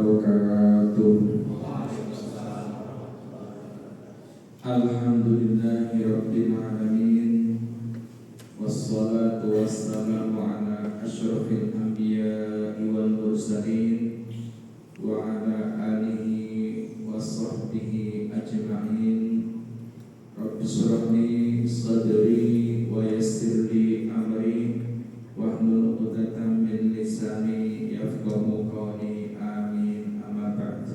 wabarakatuh. Alhamdulillahi rabbil alamin. Wassalatu wassalamu ala asyrafil anbiya'i wal mursalin wa ala alihi wa sahbihi ajma'in. Rabbi shrah li sadri wa yassir li amri wahlul 'uqdatam min lisani yafqahu qawli. Amin. Amma ba'd.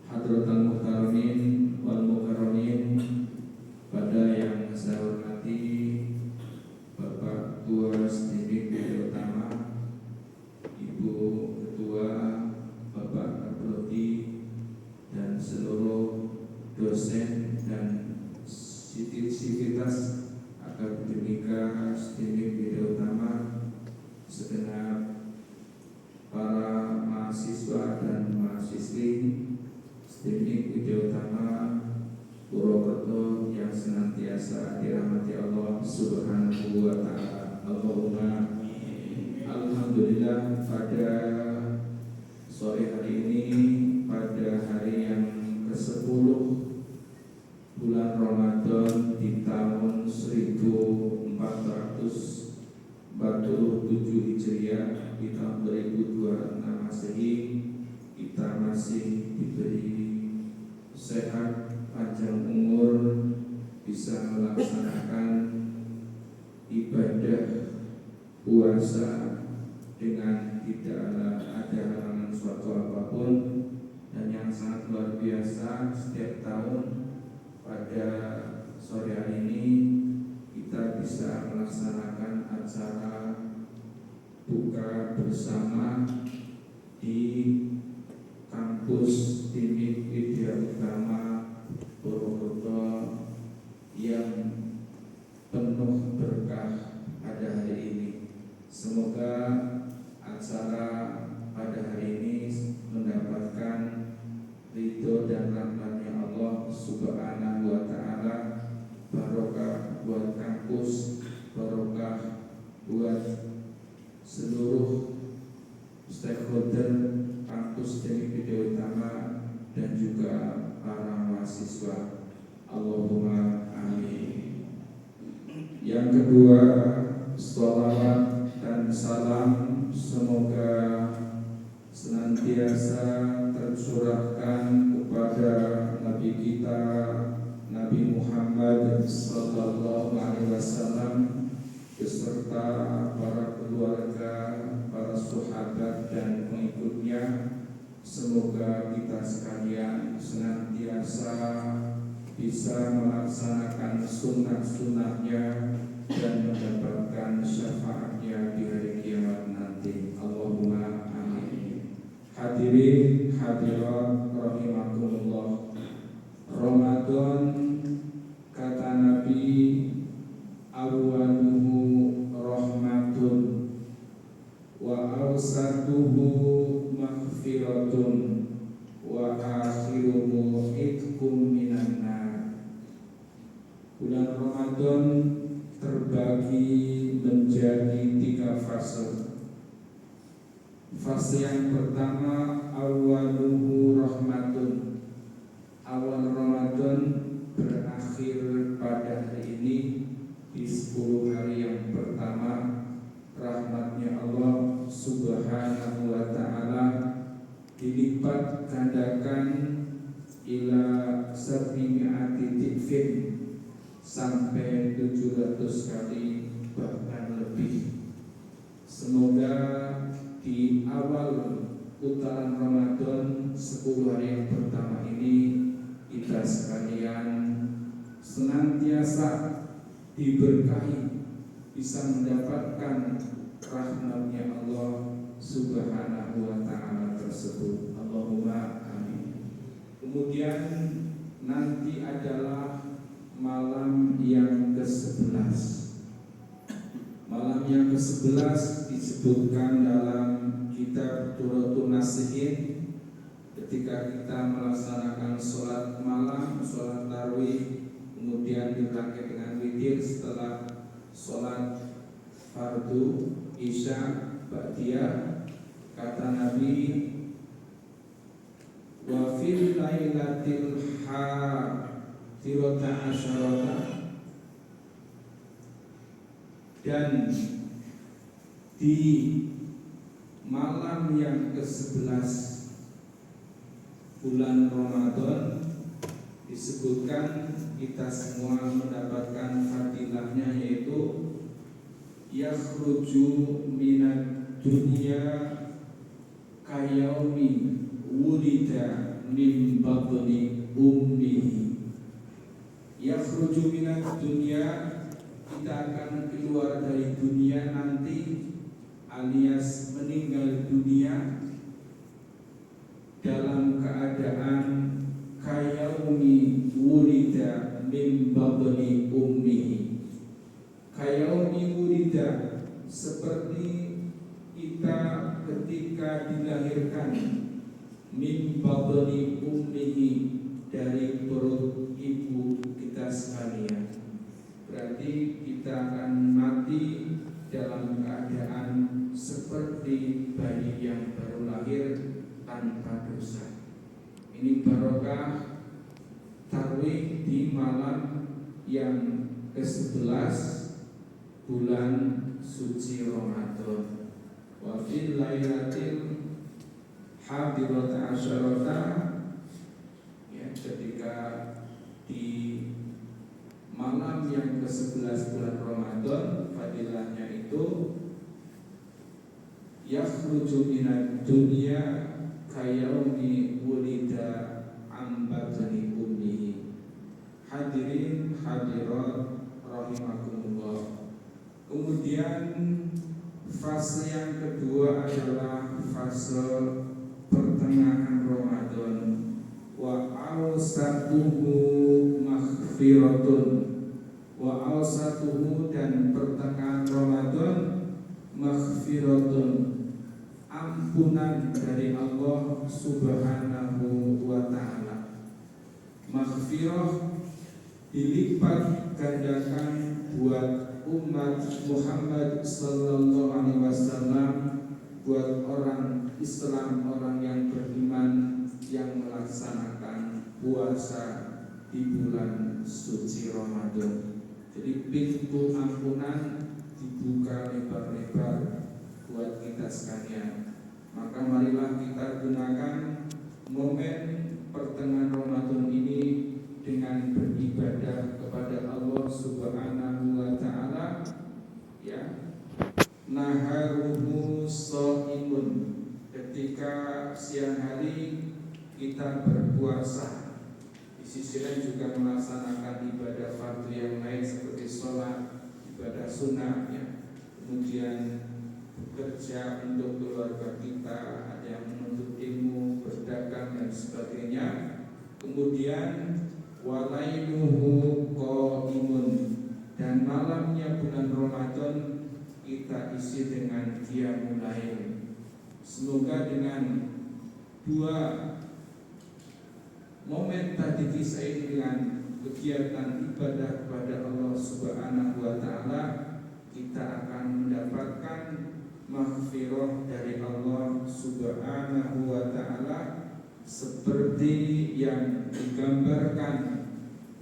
Hadratal muhtaramin wal mukarramin, pada yang saya hormati Bapak Ketua Stidik BPD Utama, Ibu Ketua, Bapak Kaprodi, dan seluruh dosen dan sivitas akademika Stidik BPD Utama, segenap para mahasiswa dan mahasiswi Stidik BPD Utama Purwokerto yang senantiasa dirahmati Allah Subhanahu wa Ta'ala. Allahumma alhamdulillah, pada sore hari ini, pada hari yang ke-10 bulan Ramadan di tahun 1447 Hijriah, di tahun 2026 Masehi, kita masih diberi sehat, panjang umur, bisa melaksanakan ibadah puasa dengan tidak ada halangan suatu apapun. Dan yang sangat luar biasa, setiap tahun pada sore hari ini kita bisa melaksanakan acara buka bersama di kampus Stidik Widya Utama Purwokerto yang penuh berkah pada hari ini. Semoga acara pada hari ini mendapatkan ridho dan rahmatnya Allah Subhanahu wa Ta'ala. Barokah buat kampus, barokah buat seluruh stakeholder kampus Stidik Widya Utama dan juga para mahasiswa. Allahumma amin. Yang kedua, sholawat dan salam semoga senantiasa tercurahkan kepada Nabi kita, Nabi Muhammad sallallahu alaihi wasallam, beserta para keluarga, para sahabat dan pengikutnya. Semoga kita sekalian senantiasa bisa melaksanakan sunnah-sunnahnya dan mendapatkan syafaatnya di hari kiamat nanti. Allahumma amin. Hadirin hadirat rahimakumullah, Ramadan kata Nabi awwaluhu rahmatun wa awsatuhu maghfiratun wa akhiruhu itqum minan nar. Bulan Ramadan terbagi menjadi 3 fase. Fase yang pertama, awwaluhu rahmatun. Awal Ramadan berakhir pada hari ini di 10 hari yang pertama. Rahmatnya Allah Subhanahu wa Ta'ala dilipat gandakan ila 700 tifin, sampai 700 kali bahkan lebih. Semoga di awal putaran Ramadan 10 hari yang pertama ini kita sekalian senantiasa diberkahi, bisa mendapatkan rahmatnya Allah Subhanahu wa Ta'ala tersebut. Allahumma amin. Kemudian nanti adalah malam yang ke-11. Malam yang ke-11 disebutkan dalam kitab Turatun Nasihin, ketika kita melaksanakan sholat malam, sholat tarawih, kemudian dirangkai dengan witir setelah sholat fardu isya ba'diyah. Kata Nabi, Wa fil lailatil hadirata asyarata, dan di malam yang ke-11 bulan Ramadan disebutkan kita semua mendapatkan fadilahnya, yaitu yakhruju minad dunya kayaumi wulida min batni ummihi. Yakhruju minad dunya, kita akan keluar dari dunia nanti, alias meninggal dunia dalam keadaan kayaumi wulida min batni ummihi. Kayaumi wulida, seperti kita ketika dilahirkan, min batni ummihi, dari perut ibu kita sekalian. Berarti kita akan mati dalam keadaan seperti bayi yang baru lahir tanpa dosa. Ini barokah tarawih di malam yang ke-11 bulan suci Ramadan. Wa fil lailatil hadirata asyarata, ya, ketika di malam yang ke-11 bulan Ramadan, fadilahnya itu yakhruju minad dunya kayaumi wulida am batni ummihi. Hadirin hadirat rahimakumullah. Kemudian fase yang kedua adalah fase pertengahan Ramadan. Wa awsatuhu maghfiratun, wa awsatuhu, dan pertengahan Ramadan maghfiratun, ampunan dari Allah Subhanahu wa ta'ala. Maghfirah dilipat gandakan buat umat Muhammad sallallahu alaihi wasallam, buat orang Islam, orang yang beriman, yang melaksanakan puasa di bulan suci Ramadan. Jadi pintu ampunan dibuka lebar-lebar buat kita sekalian. Maka marilah kita gunakan momen pertengahan Ramadan ini dengan beribadah kepada Allah Subhanahu wa ta'ala, ya. Naharuhu shaimun, ketika siang hari kita berpuasa, di sisi lain juga melaksanakan ibadah fardu yang lain seperti sholat, ibadah sunnah, ya. Kemudian bekerja untuk keluarga kita, ada yang menuntut ilmu, berdagang dan sebagainya. Kemudian walailuhu qaimun, dan malamnya bulan Ramadan kita isi dengan qiyamul lail. Semoga dengan dua momen tadi kisah dengan kegiatan ibadah kepada Allah Subhanahu wa ta'ala, kita akan mendapatkan maghfirah dari Allah Subhanahu wa ta'ala seperti yang digambarkan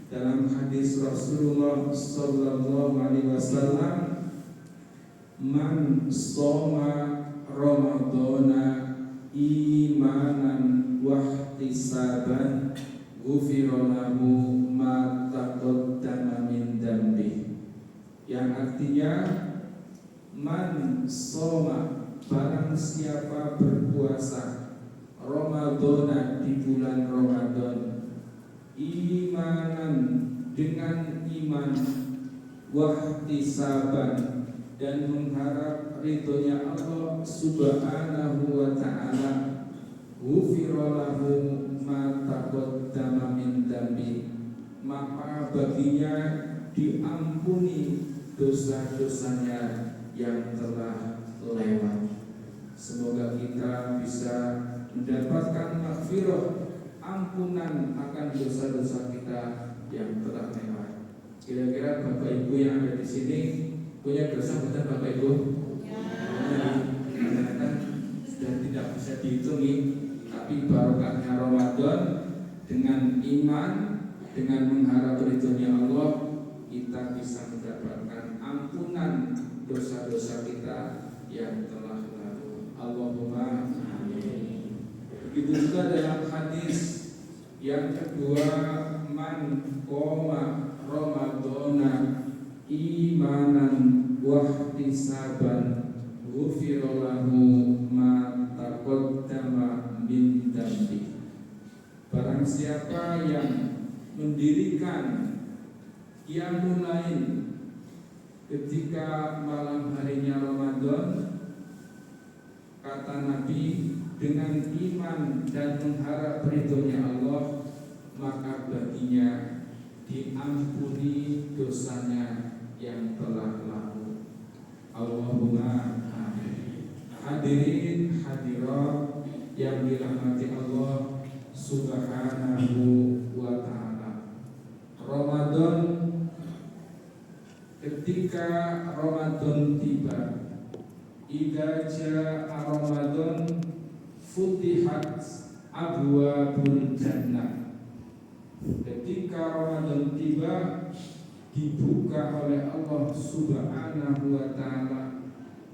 dalam hadis Rasulullah sallallahu alaihi wasallam, man shoma ramadhana imanan wahtisaban ghufira lahu ma taqaddama min dambi. Yang artinya, man shoma, barang siapa berpuasa, Ramadhana, di bulan Ramadan, imanan, dengan iman, wahtisaban, dan mengharap ridhonya Allah Subhanahu wa ta'ala, ghufira lahu ma taqaddama min dambi, maka baginya diampuni dosa-dosanya yang telah lewat. Semoga kita bisa mendapatkan maghfirah, ampunan akan dosa-dosa kita yang telah lewat. Kira-kira Bapak Ibu yang ada di sini punya dosa bukan Bapak Ibu? Ya. Karena sudah tidak bisa dihitungi. Tak Tapi barokahnya Ramadan dengan iman, dengan mengharap ridhonya Allah, kita bisa mendapatkan ampunan dosa-dosa kita yang telah lalu. Allahumma amin. Begitu juga dalam hadis yang kedua, man qoma ramadhana imanan wahtisaban ghufira lahu ma taqaddama min dambi. Barang siapa yang mendirikan qiyamul lail ketika malam harinya Ramadan, kata Nabi, dengan iman dan mengharap ridhonya Allah, maka baginya diampuni dosanya yang telah lalu. Allahumma amin. Hadirin hadirat yang dirahmati Allah Subhanahu wa ta'ala, Ramadan, ketika Ramadan tiba, idza jaa Ramadan futihat abwabul jannah. Ketika Ramadan tiba, dibuka oleh Allah Subhanahu wa ta'ala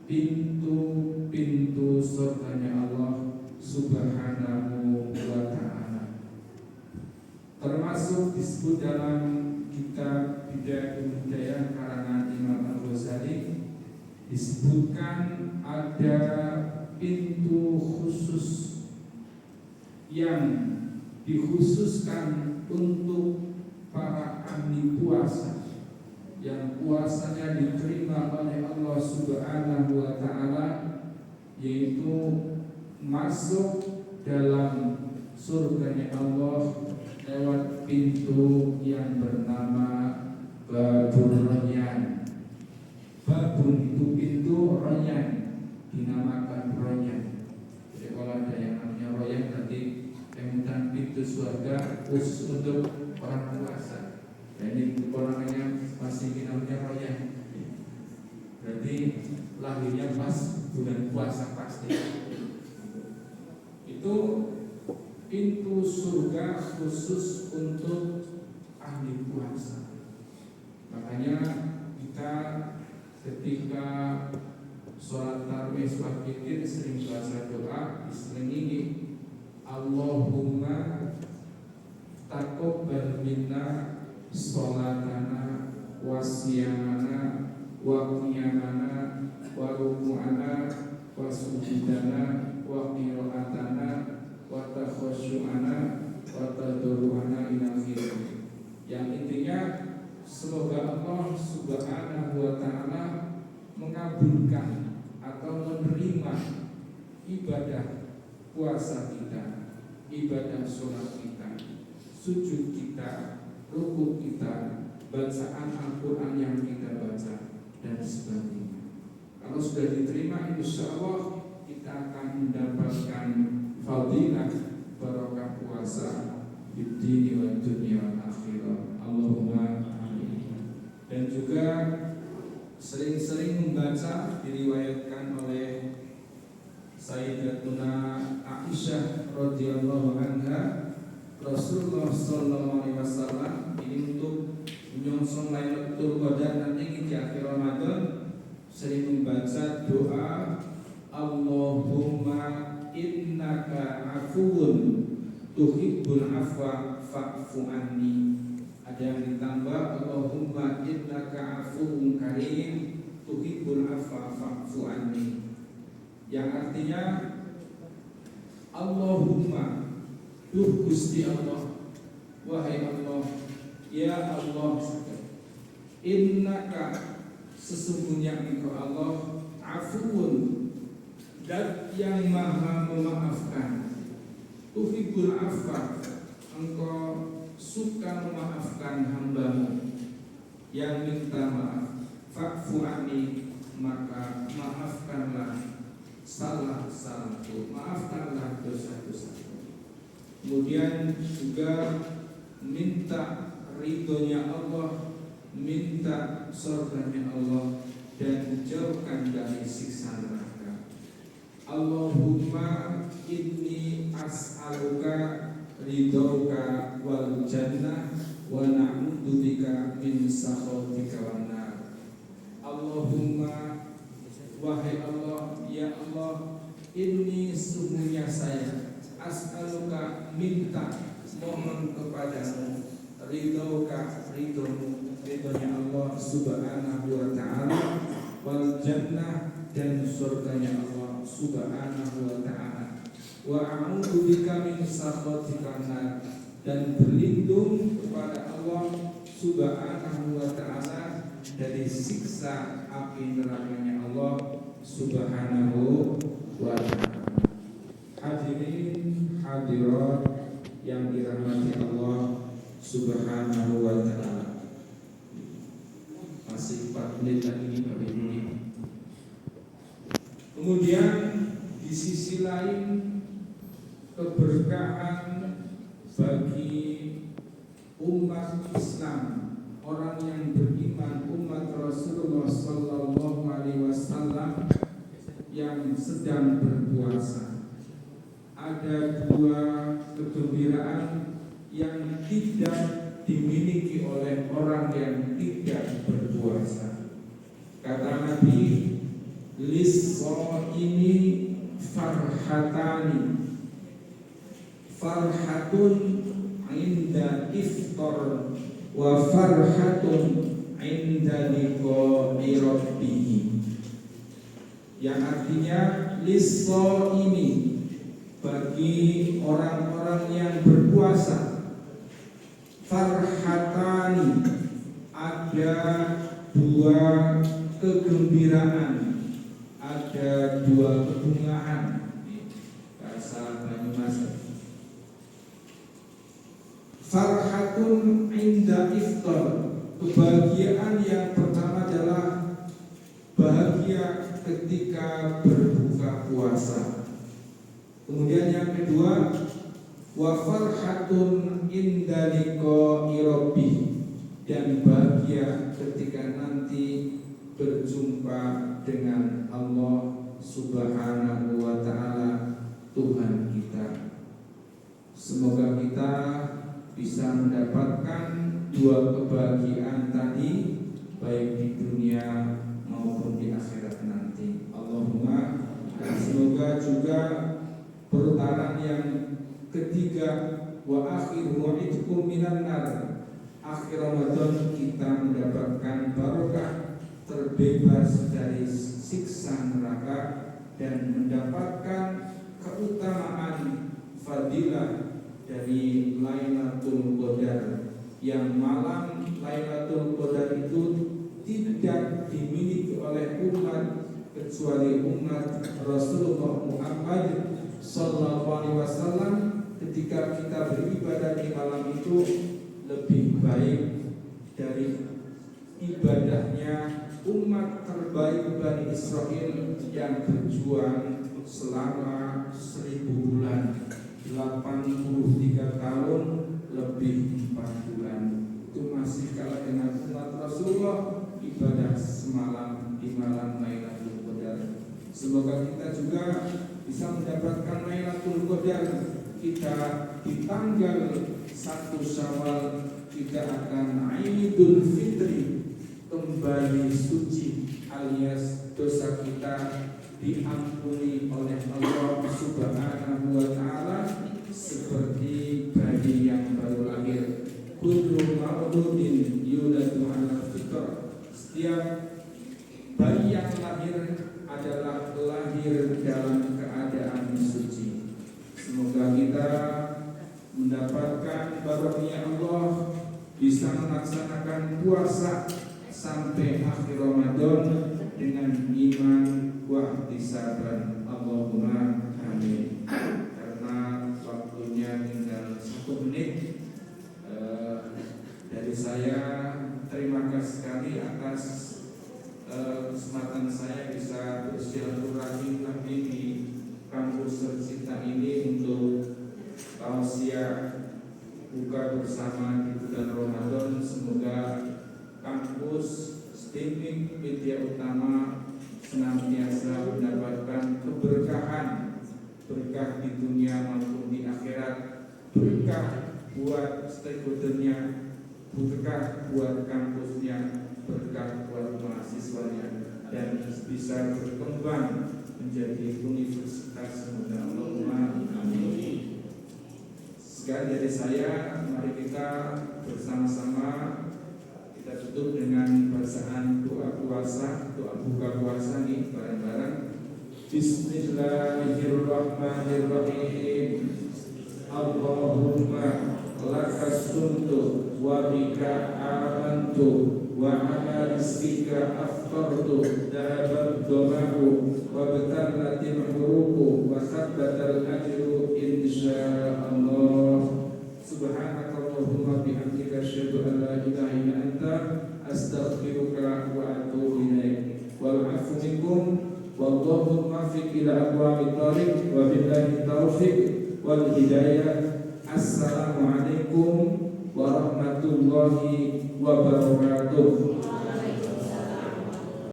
pintu-pintu surganya Allah Subhanahu wa ta'ala. Termasuk disebut dalam kitab Bidayatul Hidayah karangan Imam Al-Ghazali, disebutkan ada pintu khusus yang dikhususkan untuk para ahli puasa, yang puasanya diterima oleh Allah Subhanahu wa ta'ala, yaitu masuk dalam surganya Allah lewat pintu yang bernama Babul Rayyan. Babun itu pintu, Rayyan dinamakan Rayyan. Jadi kalau ada yang namanya Rayyan, berarti yang pintu surga khusus untuk orang puasa. Dan ini orangnya masih namanya Rayyan, berarti lahirnya pas bulan puasa pasti. Itu pintu surga khusus untuk ahli puasa. Makanya kita ketika sholat tarawih, sholat witir sering baca doa diselingi Allahumma taqabbal minna sholatana wa siyamana wa qiyamana wa ruku'ana wa sujudana wa qira'atana wa takhashu'ana wa tadarru'ana ila akhirih. Yang intinya semoga Allah Subhanahu wa ta'ala mengabulkan atau menerima ibadah puasa kita, ibadah sholat kita, sujud kita, rukuk kita, bacaan Al-Quran yang kita baca, dan sebagainya. Kalau sudah diterima, insya Allah kita akan mendapatkan fadilah barokah puasa di dini wa dunia wa akhirah. Allahumma amin. Dan juga sering-sering membaca, diriwayatkan oleh Sayyidatuna Aisyah radhiyallahu anha, Rasulullah sallallahu alaihi wasallam ini untuk menyongsong Lailatul Qadar nanti di akhir Ramadan sering membaca doa Allahumma innaka afuwun tuhibbul afwa fa'fu anni. Ada yang ditambah Allahumma innaka afuwun karim tuhibbul afwa fa'fu anni, yang artinya Allahumma, duh Gusti Allah, wahai Allah, ya Allah, innaka, sesungguhnya engkau Allah, afuun, dan yang maha memaafkan, tuhibbul afwa, engkau suka memaafkan hambamu yang minta maaf, fa'fu anni, maka maafkanlah salah-salahku, maafkanlah dosa-dosaku. Kemudian juga minta ridhonya Allah, minta surganya Allah, dan jauhkan dari siksa neraka. Allahumma inni as'aluka ridhoka wal jannah wa na'udzubika min sakhatika wan nar. Allahumma, wahai Allah, ya Allah, ini sungguhnya saya as'aluka, minta, mohon kepadamu ridhoka, ridhonya Allah subhanahu wa ta'ala, wal jannah, dan surganya Allah subhanahu wa ta'ala, wa a'udzubika min sakhatika nar, dan berlindung kepada Allah subhanahu wa ta'ala dari siksa api nerakanya Allah subhanahu wa ta'ala. Hadirin hadirat yang dirahmati Allah subhanahu wa ta'ala, masih 4 menit lagi Bapak Ibu. Kemudian di sisi lain, keberkahan bagi umat Islam, orang yang beriman, umat Rasulullah sallallahu alaihi wasallam yang sedang berpuasa. Ada 2 kegembiraan yang tidak dimiliki oleh orang yang tidak berpuasa. Kata Nabi, lis-shaimi farhatani, farhatun inda iftar wa farhatun inda liqa'i rabbih, yang artinya lis-shaimi, bagi orang-orang yang berpuasa, farhatani, ada 2 kegembiraan, ada 2 kebungaan, bahasa Banyumas. Farhatun inda iftar, kebahagiaan yang pertama adalah bahagia ketika berbuka puasa. Kemudian yang kedua, wa farhatun inda liqa'i rabbih, dan bahagia ketika nanti berjumpa dengan Allah subhanahu wa ta'ala, Tuhan kita. Semoga kita bisa mendapatkan 2 kebahagiaan tadi, baik di dunia maupun di akhirat nanti. Allahumma. Dan semoga juga perutaran yang ketiga, wa akhiru wa'idkum minan nar, akhir Ramadan kita mendapatkan barokah, terbebas dari siksa neraka, dan mendapatkan keutamaan fadilah dari Lailatul Qadar, yang malam Lailatul Qadar itu tidak dimiliki oleh umat kecuali umat Rasulullah Muhammad sallallahu alaihi wasallam. Ketika kita beribadah di malam itu lebih baik dari ibadahnya umat terbaik Bani Israel yang berjuang selama 1000 bulan, 83 tahun lebih 4 bulan. Itu masih kalah dengan umat Rasulullah ibadah semalam di malam Lailatul Qadar. Semoga kita juga bisa mendapatkan Lailatul Qadar. Kita di tanggal 1 Syawal kita akan Idul Fitri, kembali suci, alias dosa kita diampuni oleh Allah subhanahu wa ta'ala, seperti bayi yang baru lahir. Kullu mauludin yuladu ala fitr, setiap bayi yang lahir adalah lahir dalam keadaan suci. Semoga kita mendapatkan barokahnya Allah, bisa melaksanakan puasa sampai akhir Ramadan dengan iman wa ihtisaban. Allahumma amin. Karena waktunya tinggal 1 menit, dari saya terima kasih sekali atas kesempatan saya bisa bersilaturahmi lagi di kampus tercinta ini untuk tausiah buka bersama di bulan Ramadan. Semoga kampus STIMIK Widya Utama senantiasa mendapatkan keberkahan berkah di dunia maupun di akhirat, berkah buat stakeholdernya, berkah buat kampusnya, berkah buat mahasiswanya, dan bisa berkembang menjadi universitas. Allahumma amin. Sekali dari saya, mari kita bersama-sama kita tutup dengan bacaan doa puasa, doa buka puasa nih bareng-bareng. Bismillahirrahmanirrahim. Allahumma lakas suntu wa bika amantu wa ala rizqika aftartu dhahabat domahu wa batallatil huruku wa sabbatal ajru insyaallah. Subhanakallahumma bihamdika asyhadu an la ilaha illa anta astaghfiruka wa atubu ilaik. Wal 'afwu minkum wallahu muwaffiq ila aqwamit thariq wa billahi taufiq wal hidayah. Assalamualaikum warahmatullahi wabarakatuh.